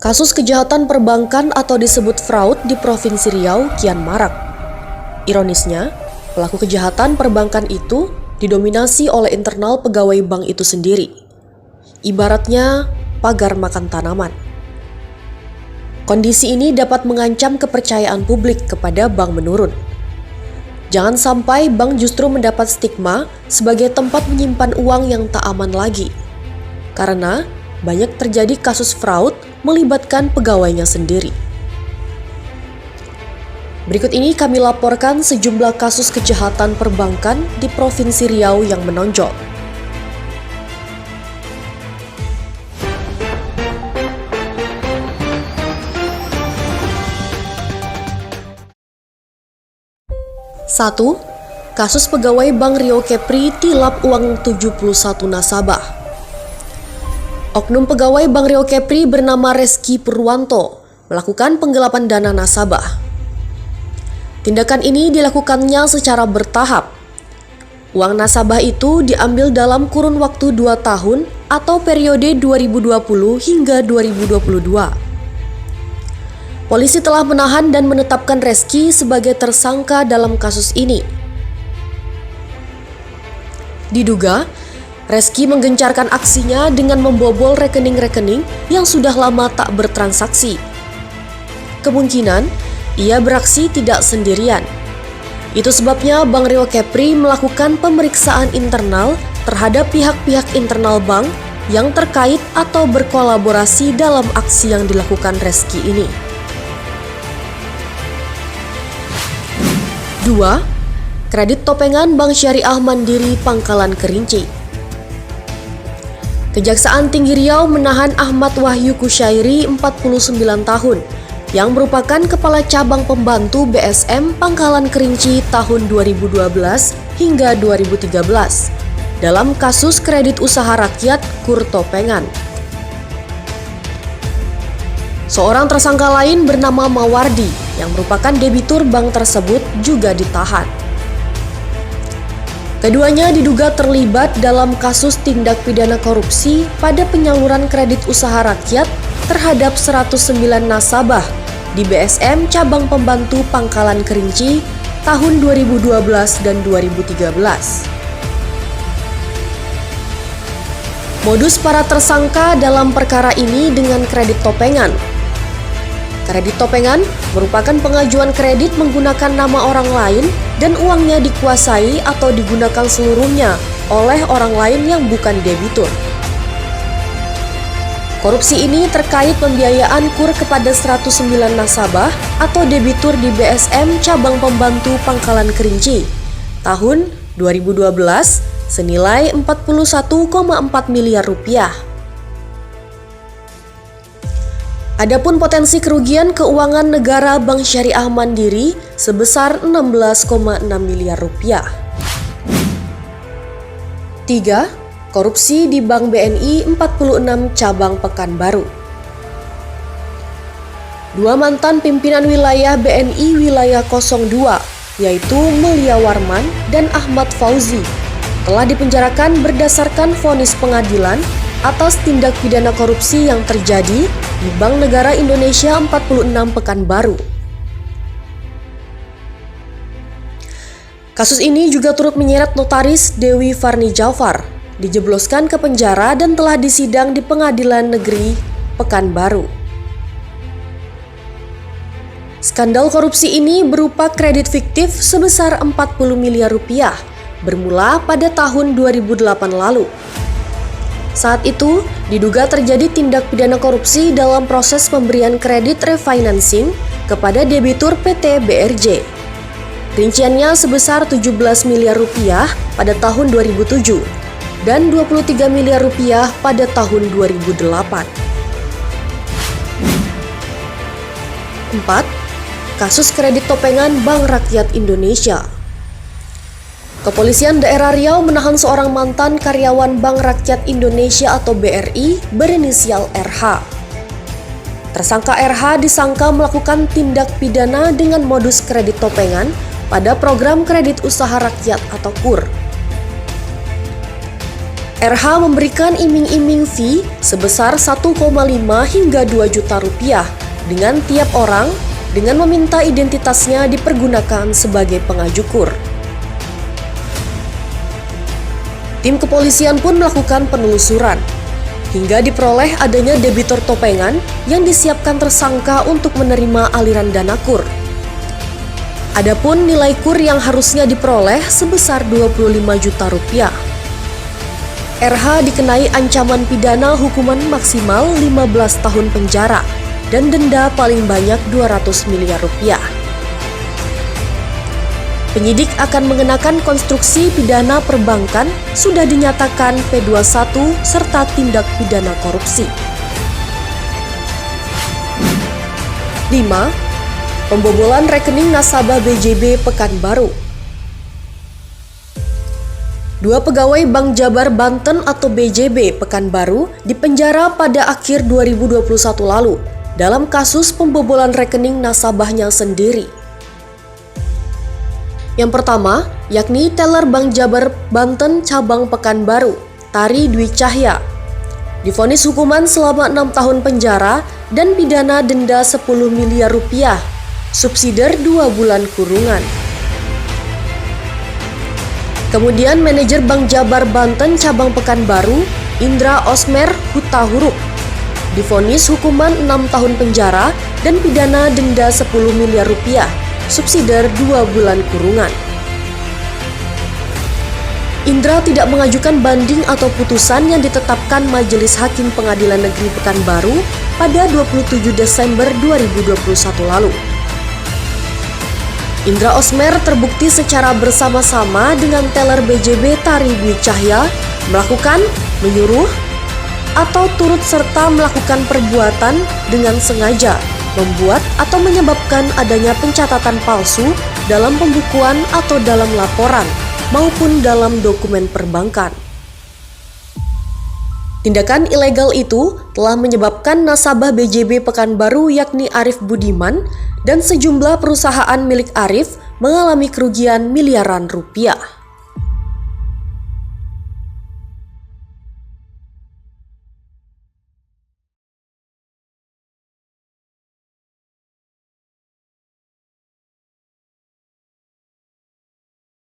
Kasus kejahatan perbankan atau disebut fraud di Provinsi Riau kian marak. Ironisnya, pelaku kejahatan perbankan itu didominasi oleh internal pegawai bank itu sendiri. Ibaratnya pagar makan tanaman. Kondisi ini dapat mengancam kepercayaan publik kepada bank menurun. Jangan sampai bank justru mendapat stigma sebagai tempat menyimpan uang yang tak aman lagi. Karena banyak terjadi kasus fraud melibatkan pegawainya sendiri. Berikut ini kami laporkan sejumlah kasus kejahatan perbankan di Provinsi Riau yang menonjol. Satu, kasus pegawai Bank Rio Kepri tilap uang 71 nasabah. Oknum pegawai Bank Rio Kepri bernama Reski Purwanto melakukan penggelapan dana nasabah. Tindakan ini dilakukannya secara bertahap. Uang nasabah itu diambil dalam kurun waktu 2 tahun atau periode 2020 hingga 2022. Polisi telah menahan dan menetapkan Reski sebagai tersangka dalam kasus ini. Diduga, Reski menggencarkan aksinya dengan membobol rekening-rekening yang sudah lama tak bertransaksi. Kemungkinan, ia beraksi tidak sendirian. Itu sebabnya Bank Rio Kepri melakukan pemeriksaan internal terhadap pihak-pihak internal bank yang terkait atau berkolaborasi dalam aksi yang dilakukan Reski ini. 2. Kredit topengan Bank Syariah Mandiri Pangkalan Kerinci. Kejaksaan Tinggi Riau menahan Ahmad Wahyu Kusyairi, 49 tahun, yang merupakan Kepala Cabang Pembantu BSM Pangkalan Kerinci tahun 2012 hingga 2013, dalam kasus kredit usaha rakyat KUR Topengan. Seorang tersangka lain bernama Mawardi, yang merupakan debitur bank tersebut juga ditahan. Keduanya diduga terlibat dalam kasus tindak pidana korupsi pada penyaluran kredit usaha rakyat terhadap 109 nasabah di BSM Cabang Pembantu Pangkalan Kerinci tahun 2012 dan 2013. Modus para tersangka dalam perkara ini dengan kredit topengan. Kredit topengan merupakan pengajuan kredit menggunakan nama orang lain dan uangnya dikuasai atau digunakan seluruhnya oleh orang lain yang bukan debitur. Korupsi ini terkait pembiayaan KUR kepada 109 nasabah atau debitur di BSM Cabang Pembantu Pangkalan Kerinci tahun 2012 senilai 41,4 miliar rupiah. Adapun potensi kerugian keuangan negara Bank Syariah Mandiri sebesar 16,6 miliar rupiah. 3. Korupsi di Bank BNI 46 Cabang Pekanbaru. 2 mantan pimpinan wilayah BNI wilayah 02, yaitu Mulia Warman dan Ahmad Fauzi, telah dipenjarakan berdasarkan vonis pengadilan atas tindak pidana korupsi yang terjadi di Bank Negara Indonesia 46 Pekanbaru. Kasus ini juga turut menyeret notaris Dewi Farni Jafar, dijebloskan ke penjara dan telah disidang di Pengadilan Negeri Pekanbaru. Skandal korupsi ini berupa kredit fiktif sebesar 40 miliar rupiah, bermula pada tahun 2008 lalu. Saat itu, diduga terjadi tindak pidana korupsi dalam proses pemberian kredit refinancing kepada debitur PT BRJ. Rinciannya sebesar 17 miliar rupiah pada tahun 2007 dan 23 miliar rupiah pada tahun 2008. 4. Kasus kredit topengan Bank Rakyat Indonesia. Kepolisian Daerah Riau menahan seorang mantan karyawan Bank Rakyat Indonesia atau BRI berinisial RH. Tersangka RH disangka melakukan tindak pidana dengan modus kredit topengan pada program kredit usaha rakyat atau KUR. RH memberikan iming-iming fee sebesar 1,5 hingga 2 juta rupiah dengan tiap orang dengan meminta identitasnya dipergunakan sebagai pengaju kur. Tim kepolisian pun melakukan penelusuran hingga diperoleh adanya debitur topengan yang disiapkan tersangka untuk menerima aliran dana kur. Adapun nilai kur yang harusnya diperoleh sebesar 25 juta rupiah. RH dikenai ancaman pidana hukuman maksimal 15 tahun penjara dan denda paling banyak 200 miliar rupiah. Penyidik akan mengenakan konstruksi pidana perbankan sudah dinyatakan P21 serta tindak pidana korupsi. 5. Pembobolan rekening nasabah BJB Pekanbaru. 2 pegawai Bank Jabar Banten atau BJB Pekanbaru dipenjara pada akhir 2021 lalu dalam kasus pembobolan rekening nasabahnya sendiri. Yang pertama, yakni teller Bank Jabar Banten cabang Pekanbaru, Tari Dwi Cahya, divonis hukuman selama 6 tahun penjara dan pidana denda 10 miliar rupiah, subsidiar 2 bulan kurungan. Kemudian manajer Bank Jabar Banten cabang Pekanbaru, Indra Osmer Hutahuruk, divonis hukuman 6 tahun penjara dan pidana denda 10 miliar rupiah, subsidiar 2 bulan kurungan. Indra tidak mengajukan banding atau putusan yang ditetapkan Majelis Hakim Pengadilan Negeri Pekanbaru pada 27 Desember 2021 lalu. Indra Osmer terbukti secara bersama-sama dengan teller BJB Tari Dwi Cahya melakukan, menyuruh, atau turut serta melakukan perbuatan dengan sengaja membuat atau menyebabkan adanya pencatatan palsu dalam pembukuan atau dalam laporan maupun dalam dokumen perbankan. Tindakan ilegal itu telah menyebabkan nasabah BJB Pekanbaru yakni Arif Budiman dan sejumlah perusahaan milik Arif mengalami kerugian miliaran rupiah.